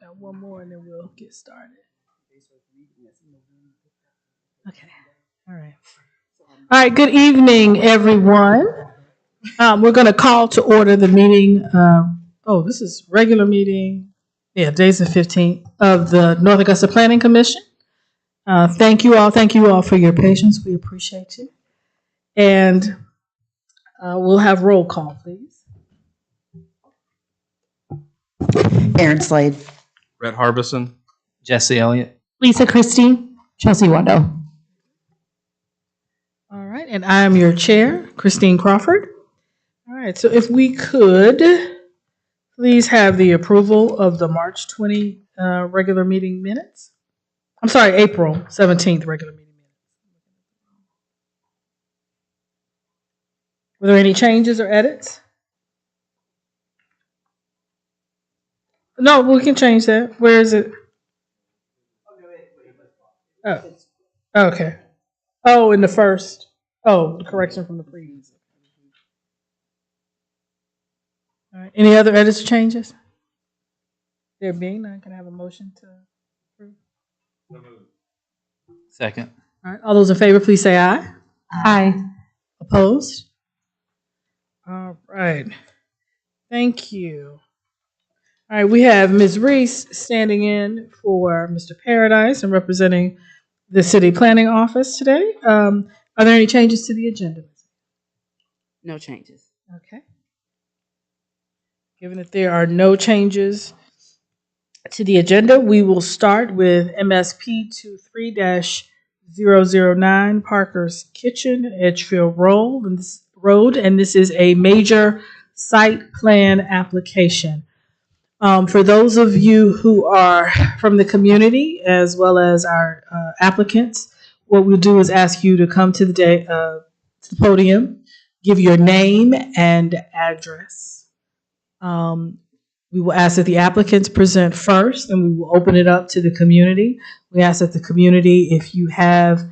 Got one more and then we'll get started. Okay. All right. All right. Good evening, everyone. We're going to call to order the meeting. This is regular meeting. Yeah, days the 15th of the North Augusta Planning Commission. Thank you all. Thank you all for your patience. We appreciate you. And we'll have roll call, please. Aaron Slade. Brett Harbison. Jesse Elliott. Lisa Christine. Chelsea Wando. All right, and I am your chair, Christine Crawford. All right, so if we could please have the approval of the March 20 regular meeting minutes. I'm sorry, April 17th regular meeting minutes. Were there any changes or edits? No, we can change that. Where is it? Oh, okay. Oh, in the first. Oh, the correction from the previous. All right. Any other edits or changes? There being none, can I have a motion to approve? Second. All right. All those in favor, please say aye. Aye. Opposed? All right. Thank you. All right. We have Ms. Reese standing in for Mr. Paradise and representing the City Planning Office today. Are there any changes to the agenda? No changes. Okay. Given that there are no changes to the agenda, we will start with MSP 23-009 Parker's Kitchen, Edgefield Road, and this is a major site plan application. For those of you who are from the community as well as our applicants, what we'll do is ask you to come to the podium, give your name and address. We will ask that the applicants present first, and we will open it up to the community. We ask that the community, if you have,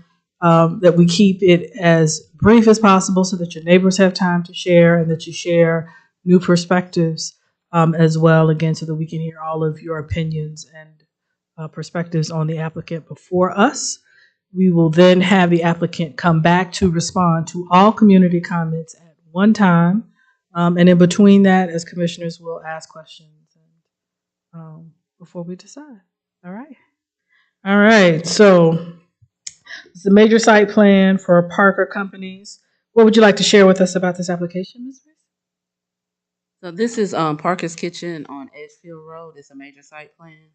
that we keep it as brief as possible so that your neighbors have time to share and that you share new perspectives as well, again, so that we can hear all of your opinions and perspectives on the applicant before us. We will then have the applicant come back to respond to all community comments at one time. And in between that, as commissioners, will ask questions before we decide. All right. All right. So it's a major site plan for Parker Companies. What would you like to share with us about this application, Ms. Reese? So this is Parker's Kitchen on Edgefield Road. It's a major site plan.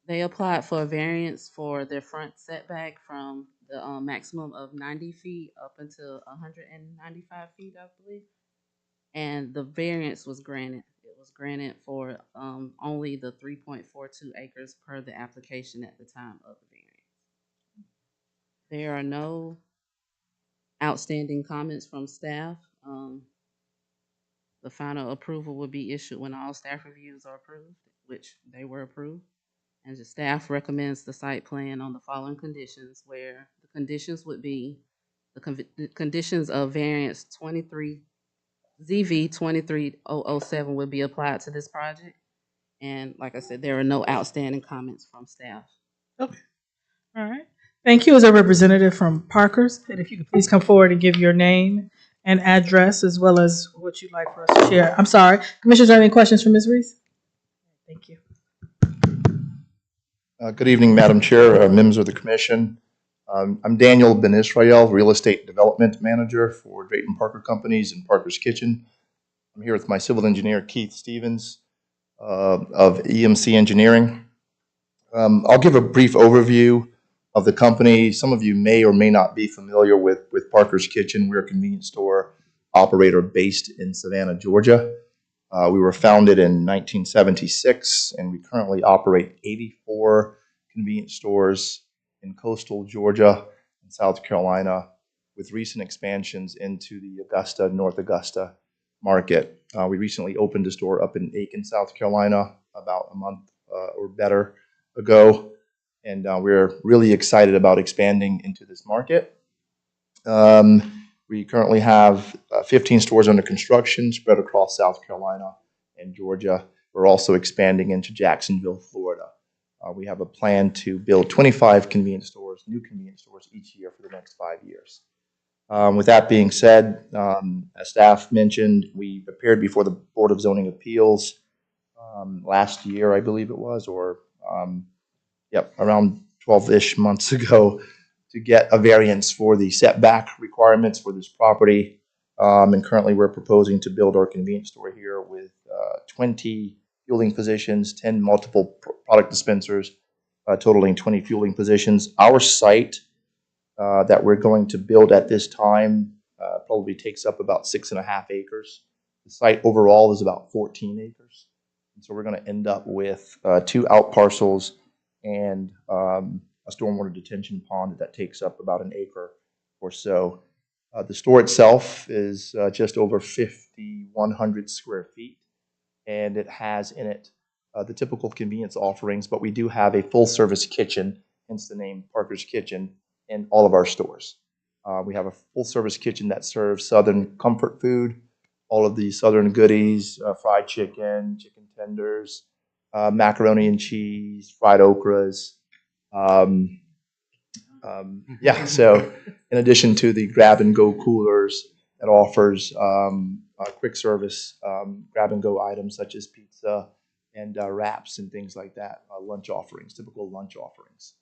They applied for a variance for their front setback from the maximum of 90 feet up until 195 feet, I believe. And the variance was granted. It was granted for only the 3.42 acres per the application at the time of the variance. There are no outstanding comments from staff. The final approval will be issued when all staff reviews are approved, which they were approved. And the staff recommends the site plan on the following conditions, where the conditions would be the conditions of variance 23007 would be applied to this project. And like I said, there are no outstanding comments from staff. Okay. All right. Thank you. As a representative from Parker's, and if you could please come forward and give your name and address as well as what you'd like for us to share. I'm sorry. Commissioners, are there any questions for Ms. Reese? Thank you. Good evening, Madam Chair, members of the Commission. I'm Daniel Ben Israel, Real Estate Development Manager for Drayton Parker Companies and Parker's Kitchen. I'm here with my civil engineer, Keith Stevens, of EMC Engineering. I'll give a brief overview of the company. Some of you may or may not be familiar with Parker's Kitchen. We're a convenience store operator based in Savannah, Georgia. We were founded in 1976, and we currently operate 84 convenience stores in coastal Georgia and South Carolina, with recent expansions into the Augusta, North Augusta market. We recently opened a store up in Aiken, South Carolina, about a month or better ago, and we're really excited about expanding into this market. We currently have 15 stores under construction spread across South Carolina and Georgia, We're also expanding into Jacksonville, Florida. We have a plan to build 25 convenience stores, new convenience stores each year for the next 5 years. With that being said, as staff mentioned, we appeared before the Board of Zoning Appeals last year, I believe it was, or around 12-ish months ago, to get a variance for the setback requirements for this property. And currently, we're proposing to build our convenience store here with 20 fueling positions, 10 multiple product dispensers, totaling 20 fueling positions. Our site that we're going to build at this time probably takes up about 6.5 acres. The site overall is about 14 acres. And so we're going to end up with 2 out parcels and a stormwater detention pond that takes up about an acre or so. The store itself is just over 5,100 square feet, and it has in it the typical convenience offerings, but we do have a full-service kitchen, hence the name Parker's Kitchen, in all of our stores. We have a full-service kitchen that serves Southern comfort food, all of the Southern goodies, fried chicken, chicken tenders, macaroni and cheese, fried okras. So in addition to the grab-and-go coolers that offers quick service grab-and-go items such as pizza and wraps and things like that, lunch offerings, typical lunch offerings.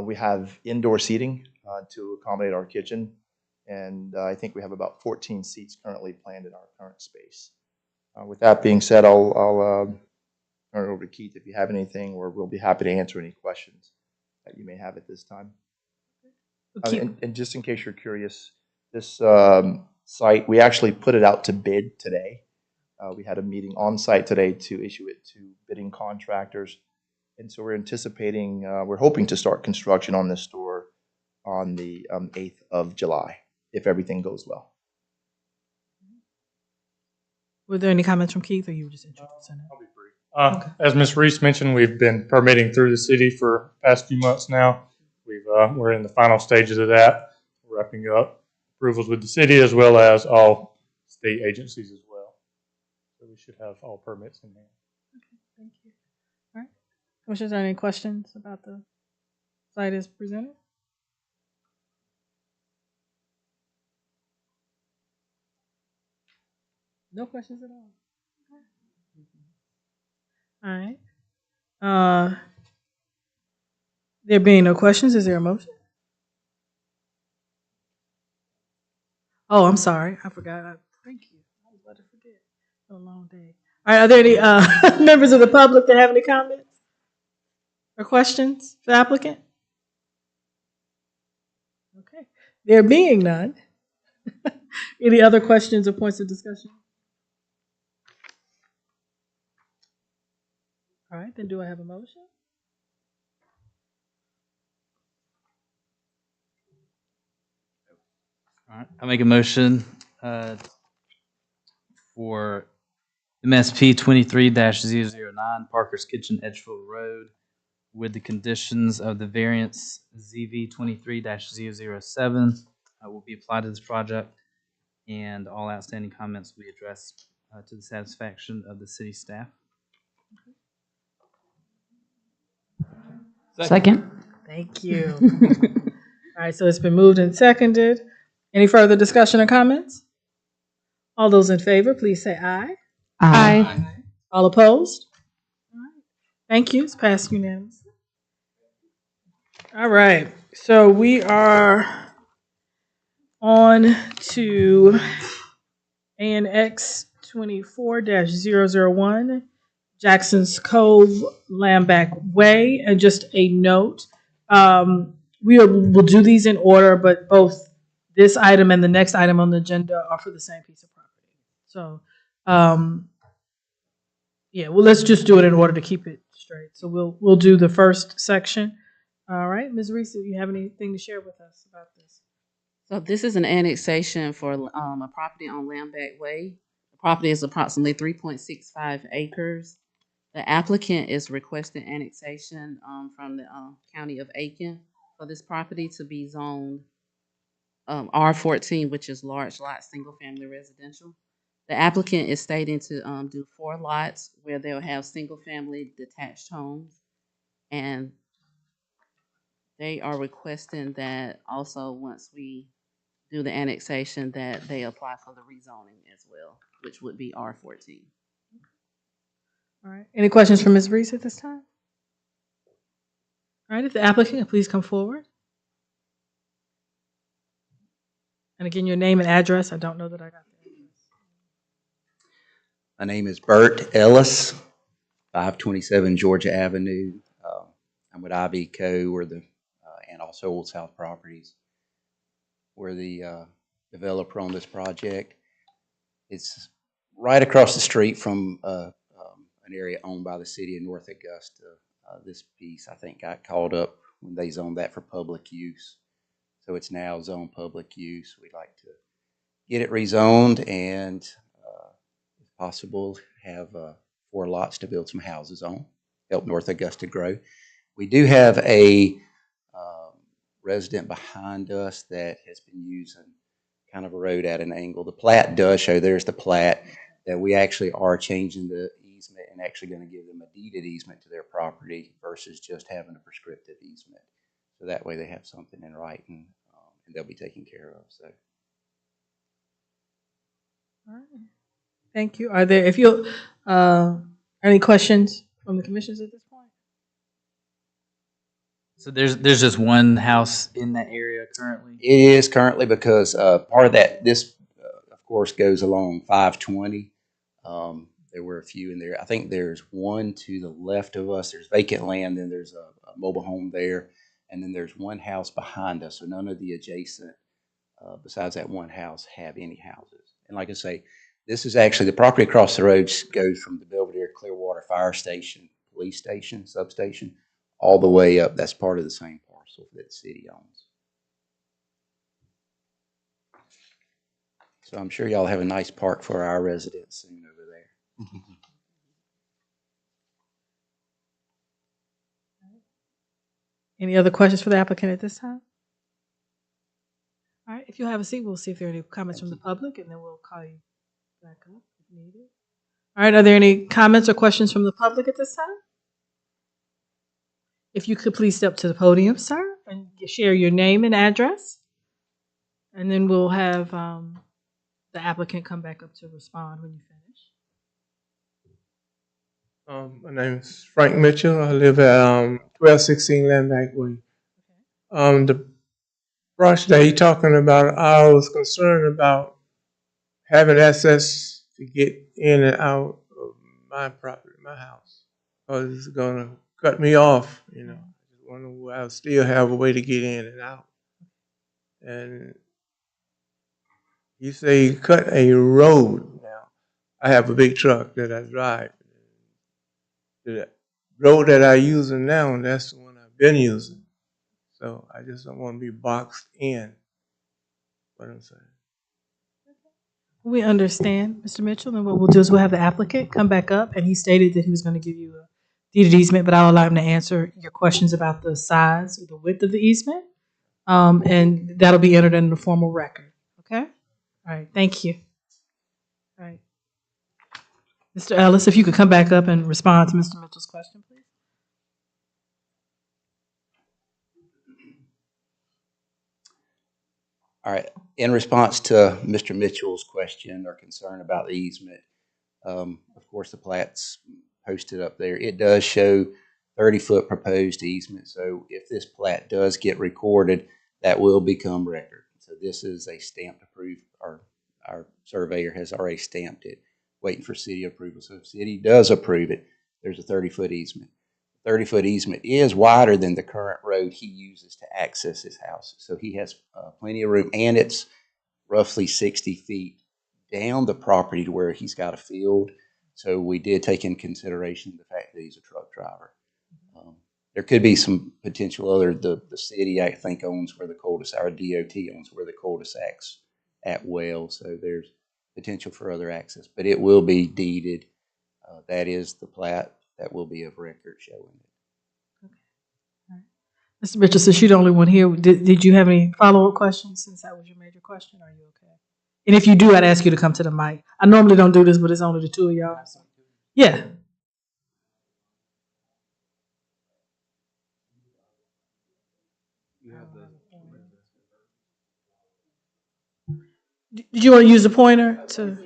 We have indoor seating to accommodate our kitchen, and I think we have about 14 seats currently planned in our current space. With that being said, I'll turn it over to Keith if you have anything, or we'll be happy to answer any questions that you may have at this time. And just in case you're curious, this site, we actually put it out to bid today. We had a meeting on site today to issue it to bidding contractors. And so we're anticipating, we're hoping to start construction on this store on the 8th of July, if everything goes well. Were there any comments from Keith, or you were just introducing it? I'll be brief. As Ms. Reese mentioned, we've been permitting through the city for the past few months now. We're in the final stages of that, wrapping up approvals with the city as well as all state agencies as well. So we should have all permits in hand. Okay, thank you. All right. Commissioners, any questions about the site as presented? No questions at all. All right. There being no questions, is there a motion? Oh, I'm sorry. I forgot. Thank you. I was about to forget. It's been a long day. All right. Are there any members of the public that have any comments or questions for the applicant? Okay. There being none, any other questions or points of discussion? All right. Then do I have a motion? All right. I make a motion for MSP 23-009 Parker's Kitchen, Edgefield Road, with the conditions of the variance ZV 23-007 will be applied to this project, and all outstanding comments will be addressed to the satisfaction of the city staff. Second. Thank you. All right. So it's been moved and seconded. Any further discussion or comments? All those in favor, please say aye. Aye. All opposed? All right. Thank you. It's passed unanimously. All right. So we are on to ANX 24-001, Jackson's Cove, Lamback Way. And just a note, we'll do these in order, but both this item and the next item on the agenda are for the same piece of property. So, well, let's just do it in order to keep it straight. So we'll do the first section. All right, Ms. Reese, do you have anything to share with us about this? So this is an annexation for a property on Lamback Way. The property is approximately 3.65 acres. The applicant is requesting annexation from the county of Aiken for this property to be zoned R14, which is large lot, single family residential. The applicant is stating to do 4 lots where they'll have single-family detached homes. And they are requesting that also, once we do the annexation, that they apply for the rezoning as well, which would be R14. All right. Any questions for Ms. Reese at this time? All right. If the applicant, please come forward. And again, your name and address. I don't know that I got the address. My name is Bert Ellis, 527 Georgia Avenue. I'm with IB Co. And also Old South Properties. We're the developer on this project. It's right across the street from an area owned by the city of North Augusta. This piece, I think, got called up when they zoned that for public use. So it's now zoned public use. We'd like to get it rezoned and, if possible, have 4 lots to build some houses on, help North Augusta grow. We do have a resident behind us that has been using kind of a road at an angle. The plat does show, there's the plat, that we actually are changing the easement and actually going to give them a deeded easement to their property versus just having a prescriptive easement. So that way they have something in writing, and they'll be taken care of. So. All right. Thank you. Are there, any questions from the commissioners at this point? So there's just one house in that area currently? It is currently because part of that, this of course goes along 520. There were a few in there. I think there's one to the left of us. There's vacant land, then there's a mobile home there, and then there's one house behind us. So none of the adjacent, besides that one house, have any houses. And like I say, this is actually, the property across the road goes from the Belvedere Clearwater Fire Station, police station, substation, all the way up. That's part of the same parcel that the city owns. So I'm sure y'all have a nice park for our residents soon over there. Any other questions for the applicant at this time? All right. If you'll have a seat, we'll see if there are any comments from the public, and then we'll call you back up if needed. All right. Are there any comments or questions from the public at this time? If you could please step to the podium, sir, and share your name and address. And then we'll have the applicant come back up to respond when you finish. My name is Frank Mitchell. I live at 1216 Landback Way. The brush that he's talking about, I was concerned about having access to get in and out of my property, my house, because it's going to cut me off, I just wonder will I still have a way to get in and out. And you say cut a road. Now, I have a big truck that I drive. The road that I'm using now, that's the one I've been using. So I just don't want to be boxed in. What I'm saying. We understand, Mr. Mitchell, and what we'll do is we'll have the applicant come back up, and he stated that he was going to give you a deeded easement, but I'll allow him to answer your questions about the size or the width of the easement, and that'll be entered in the formal record, okay? All right, thank you. All right. Mr. Ellis, if you could come back up and respond to Mr. Mitchell's question, please. All right. In response to Mr. Mitchell's question or concern about the easement, of course, the plat's posted up there. It does show 30-foot proposed easement. So if this plat does get recorded, that will become record. So this is a stamped approved, or our surveyor has already stamped it, waiting for city approval. So if city does approve it, there's a 30-foot easement. 30-foot easement is wider than the current road he uses to access his house. So he has plenty of room, and it's roughly 60 feet down the property to where he's got a field. So we did take in consideration the fact that he's a truck driver. There could be some potential the city, I think, owns where the cul-de-sac, or DOT owns where the cul-de-sacs at well. So there's potential for other access, but it will be deeded. That is the plat that will be of record showing it. Okay. All right. Mr. Mitchell, since you're the only one here, did you have any follow-up questions since that was your major question? Are you okay? And if you do, I'd ask you to come to the mic. I normally don't do this, but it's only the two of y'all. Yeah. Did you want to use the pointer to?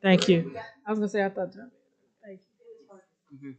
Thank you. I was gonna say I thought that. Thank you.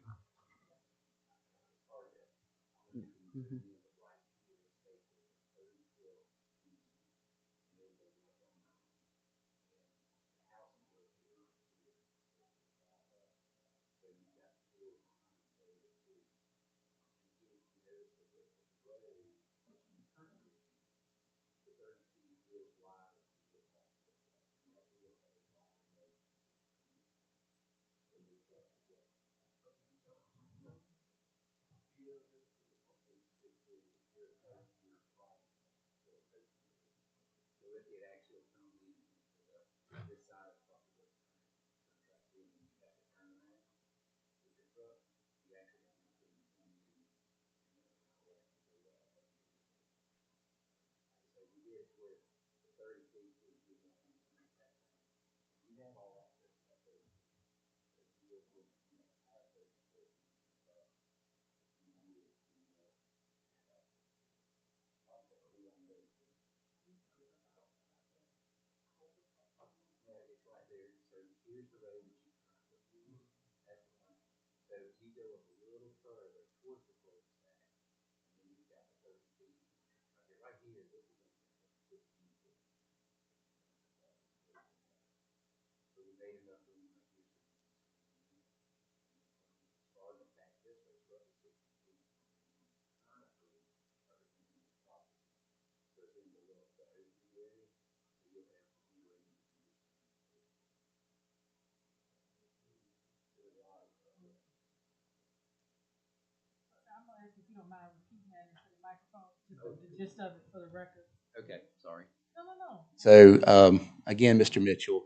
If you don't mind repeating that into the microphone, just the gist of it for the record. Okay, sorry. No, no, no. So, again, Mr. Mitchell,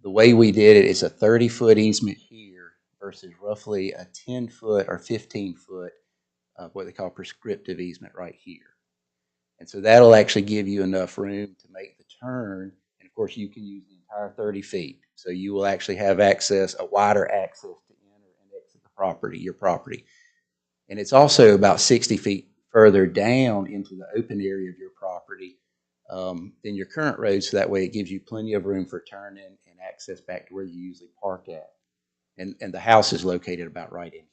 the way we did it is a 30-foot easement here versus roughly a 10-foot or 15-foot, what they call prescriptive easement right here. And so that'll actually give you enough room to make the turn. And of course, you can use the entire 30 feet. So you will actually have access, a wider access to enter and exit the property, your property. And it's also about 60 feet further down into the open area of your property than your current road. So that way it gives you plenty of room for turning and access back to where you usually park at. And the house is located about right in here.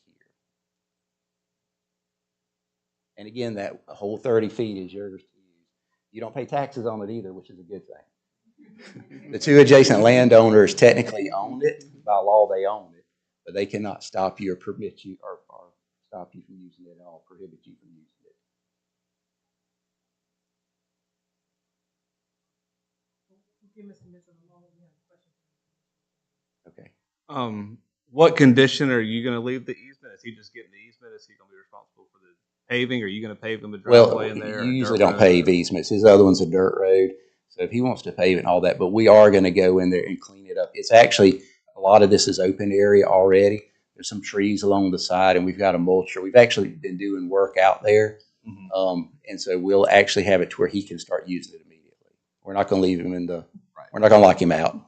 And again, that whole 30 feet is yours to use. You don't pay taxes on it either, which is a good thing. The two adjacent landowners technically own it. By law, they own it, but they cannot stop you or permit you or stop you from using it at all, prohibit you from using it. Give Mr. Mitchell a moment. We have a question. Okay. What condition are you gonna leave the easement? Is he just getting the easement? Is he gonna be responsible for the paving? Are you gonna pave him a driveway Well, in there? you a usually dirt don't road? pave easements. His other one's a dirt road. So if he wants to pave it and all that, but we are going to go in there and clean it up. It's actually, a lot of this is open area already. There's some trees along the side and we've got a mulcher. We've actually been doing work out there. And so we'll actually have it to where he can start using it immediately. We're not going to leave him in the, we're not going to lock him out.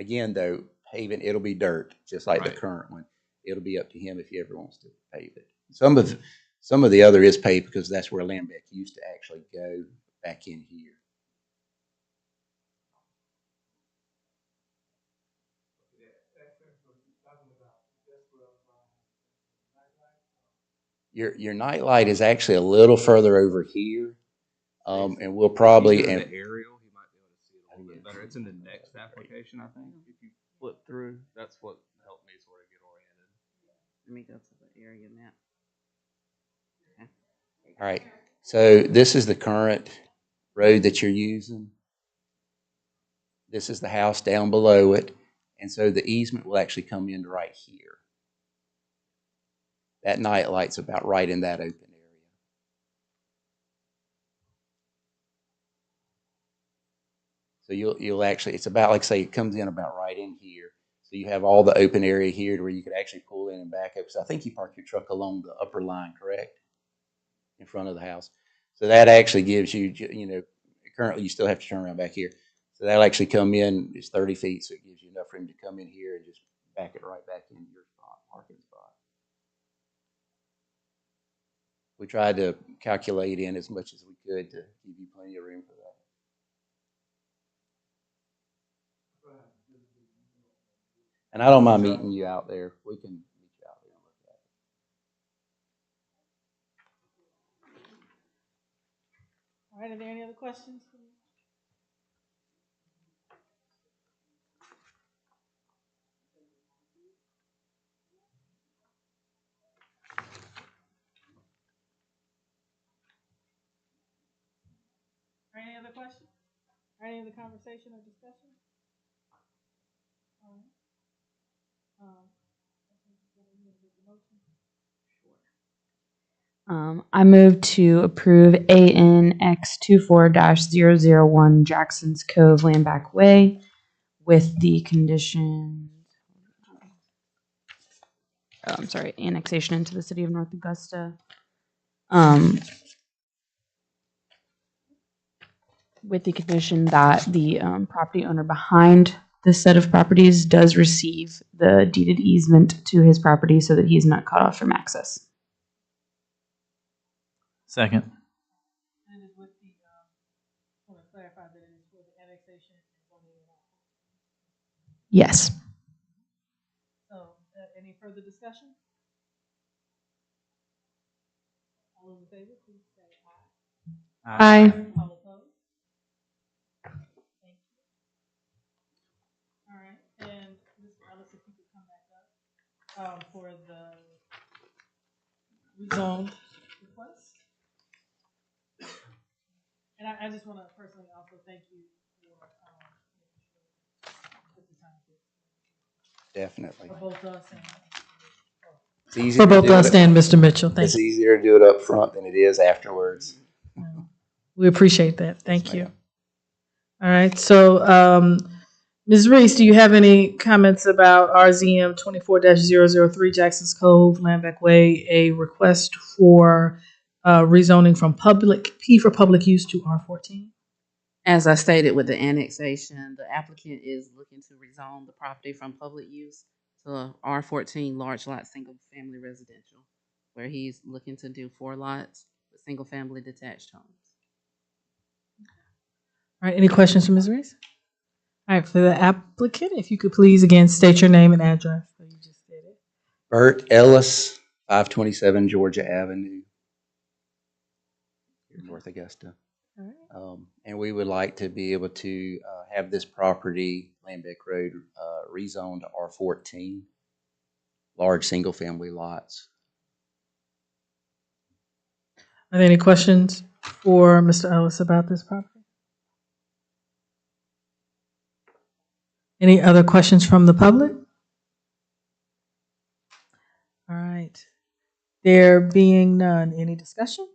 Again, though, paving, it'll be dirt, just like the current one. It'll be up to him if he ever wants to pave it. Some of the other is paved because that's where Lambeck used to actually go back in here. Your night light is actually a little further over here, and we'll probably. If you go to And the aerial, he might be able to see it a little bit better. It's in the next application, I think. If you flip through, that's what helped me sort of get oriented. Let me go to the area map. all right, so this is the current road that you're using. This is the house down below it, and so the easement will actually come in right here. That night light's about right in that open area. So you'll actually, it's about, like say, it comes in about right in here. So you have all the open area here to where you could actually pull in and back up. So I think you park your truck along the upper line, correct? In front of the house. So that actually gives you, currently you still have to turn around back here. So they'll actually come in, it's 30 feet, so it gives you enough room to come in here and just back it right back into your spot, parking spot. We tried to calculate in as much as we could to give you plenty of room for that. And I don't mind meeting you out there. We can meet you out there and look at it. All right, are there any other questions? Any other questions? Any other conversation or discussion? All right. I move to approve ANX 24-001 Jackson's Cove Landback Way with the condition. Oh, I'm sorry, annexation into the city of North Augusta. With the condition that the property owner behind this set of properties does receive the deeded easement to his property so that he's not cut off from access. Second. And is with the, want to clarify that it is for the annexation and zoning and all. Yes. So, any further discussion? All those in favor, please say aye. Aye. All opposed? Thank you. All right, and Mr. Ellis, if you could come back up, for the rezone request. And I just want to personally also thank you for, making sure the time Definitely. for both us and. It's easier For to both do us it- and Mr. Mitchell, thank It's you. easier to do it up front than it is afterwards. We appreciate that, thank Yes, you. ma'am. All right, so, Ms. Reese, do you have any comments about RZM 24-003 Jackson's Cove, Landback Way, a request for rezoning from public, P for public use to R14? As I stated with the annexation, the applicant is looking to rezone the property from public use to R14 large lot, single family residential, where he's looking to do 4 lots with single family detached homes. All right, any questions for Ms. Reese? All right, for the applicant, if you could please again state your name and address. So you just did it. Bert Ellis, 527 Georgia Avenue, here in North Augusta. All right. And we would like to be able to have this property, Landbeck Road, rezoned to R14, large single-family lots. Are there any questions for Mr. Ellis about this property? Any other questions from the public? All right. There being none, any discussion?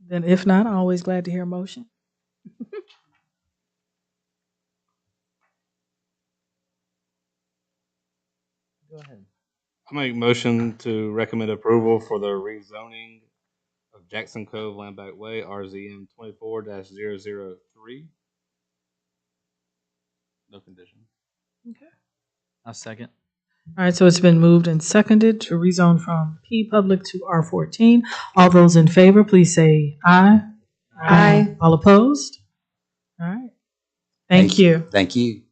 Then if not, I'm always glad to hear a motion. Go ahead. I make motion to recommend approval for the rezoning of Jackson Cove Landback Way, RZM 24-003. No condition. I'll second. All right, so it's been moved and seconded to rezone from P public to R14. All those in favor, please say aye. Aye. All opposed? All right. Thank you. Thank you.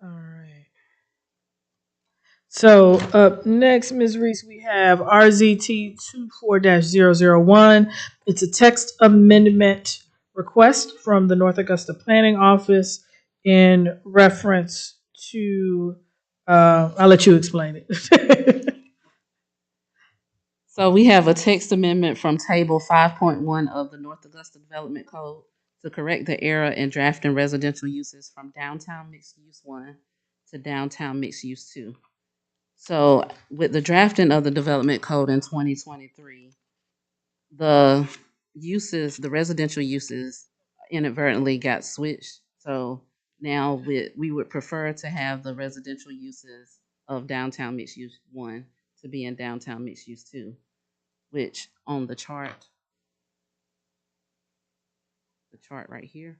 All right. So up next, Ms. Reese, we have RZT 24-001. It's a text amendment request from the North Augusta Planning Office in reference to, I'll let you explain it. So we have a text amendment from Table 5.1 of the North Augusta Development Code to correct the error in drafting residential uses from downtown mixed use 1 to downtown mixed use 2. So with the drafting of the Development Code in 2023, the residential uses inadvertently got switched. So now we would prefer to have the residential uses of downtown mixed use 1 to be in downtown mixed use 2. which on the chart right here,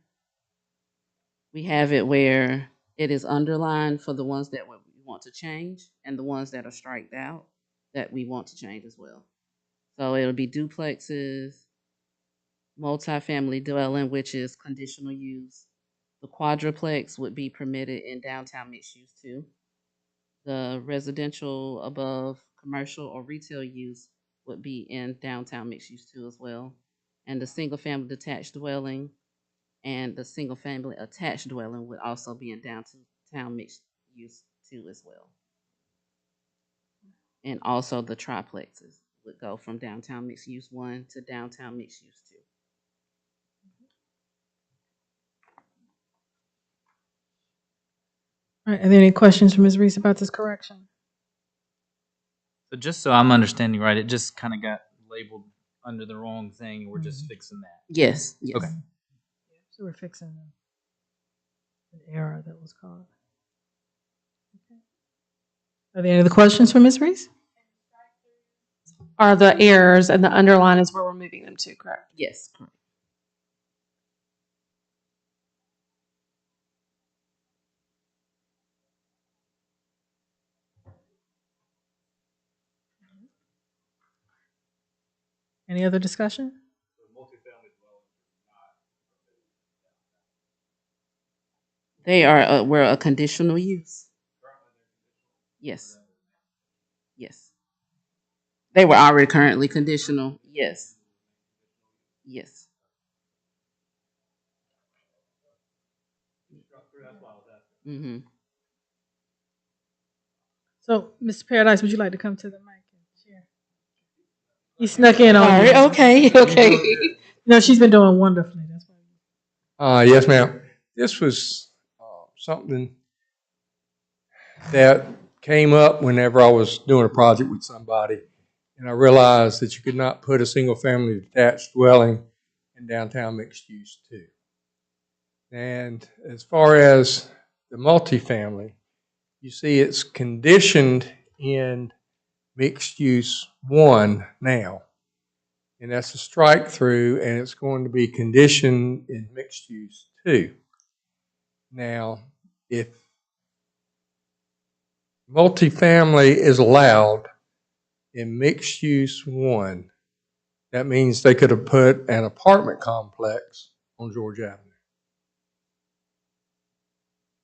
we have it where it is underlined for the ones that we want to change and the ones that are striked out that we want to change as well. So it'll be duplexes, multifamily dwelling, which is conditional use. The quadruplex would be permitted in downtown mixed use too. The residential above commercial or retail use would be in downtown mixed use too as well. And the single family detached dwelling and the single family attached dwelling would also be in downtown mixed use too as well. And also the triplexes would go from downtown mixed use 1 to downtown mixed use 2. All right, are there any questions for Ms. Reese about this correction? So just so I'm understanding right, it just kind of got labeled under the wrong thing, and we're just fixing that. Yes, yes. Okay. So we're fixing an error that was caused. Okay. Are there any other questions for Ms. Reese? Are the errors and the underline is where we're moving them to, correct? Yes, correct. Any other discussion? They are were a conditional use. Yes. Yes. They were already currently conditional. Yes. Yes. Mm-hmm. So, Mr. Paradise, would you like to come to the mic and share? He snuck in on you. Sorry. Okay. Okay. No, she's been doing wonderfully. That's why. Yes, ma'am. This was something that came up whenever I was doing a project with somebody, and I realized that you could not put a single-family detached dwelling in downtown mixed use too. And as far as the multifamily, you see it's conditioned in mixed use 1 now. And that's a strike through, and it's going to be conditioned in mixed use 2. Now, if multifamily is allowed in mixed use 1, that means they could have put an apartment complex on George Avenue.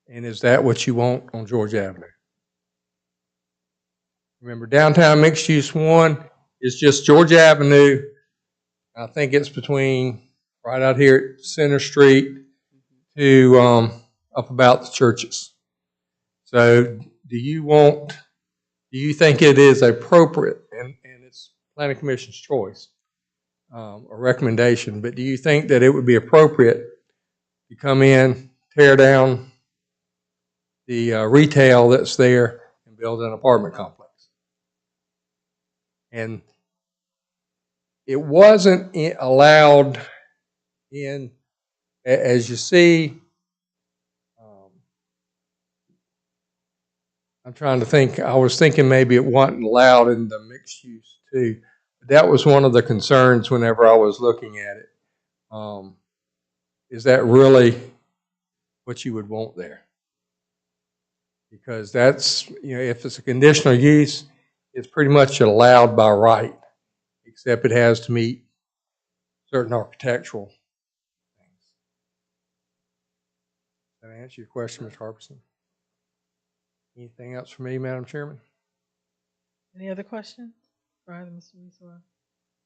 And is that what you want on George Avenue? Remember, downtown mixed use 1 is just George Avenue. I think it's between right out here at Center Street to up about the churches. So do you think it is appropriate, and it's Planning Commission's choice, a recommendation, but do you think that it would be appropriate to come in, tear down the retail that's there and build an apartment complex? And it wasn't allowed in, as you see, I'm trying to think, I was thinking maybe it wasn't allowed in the mixed use too. That was one of the concerns whenever I was looking at it. Is that really what you would want there? Because that's, if it's a conditional use, it's pretty much allowed by right, except it has to meet certain architectural things. Does that answer your question, Ms. Harbison? Anything else for me, Madam Chairman? Any other questions? For either Mr. Reese or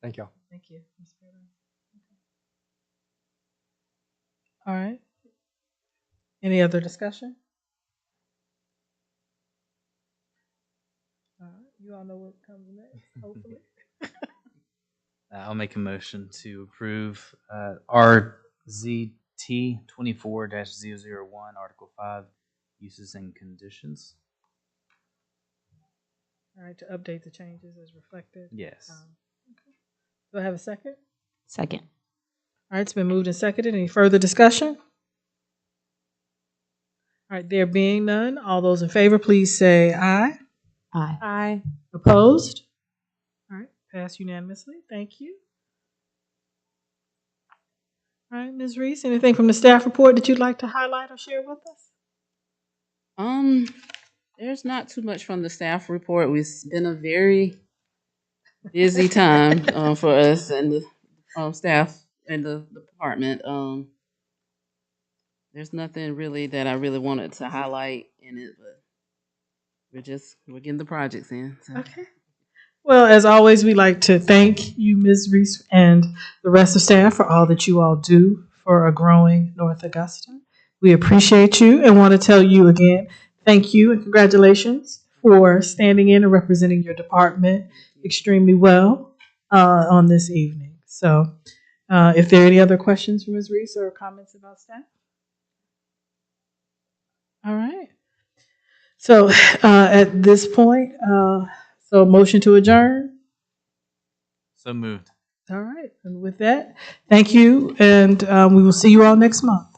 Thank y'all. thank you, Ms. Paradise. Okay. All right. Any other discussion? All right. You all know what comes next, hopefully. I'll make a motion to approve RZT 24-001, Article 5, uses and conditions. All right, to update the changes as reflected. Yes. Okay. Do I have a second? Second. All right, it's been moved and seconded. Any further discussion? All right, there being none, all those in favor, please say aye. Aye. Aye. Opposed? All right, Passed unanimously. Thank you. All right, Ms. Reese, anything from the staff report that you'd like to highlight or share with us? There's not too much from the staff report. It's been a very busy time for us and the staff and the department. There's nothing really that I really wanted to highlight in it, but we're getting the projects in. So. Okay. Well, as always, we like to thank you, Ms. Reese, and the rest of staff for all that you all do for a growing North Augusta. We appreciate you and want to tell you again, thank you and congratulations for standing in and representing your department extremely well on this evening. So, if there are any other questions for Ms. Reese or comments about staff? All right. So, at this point, so motion to adjourn. So moved. All right. And with that, thank you. And we will see you all next month.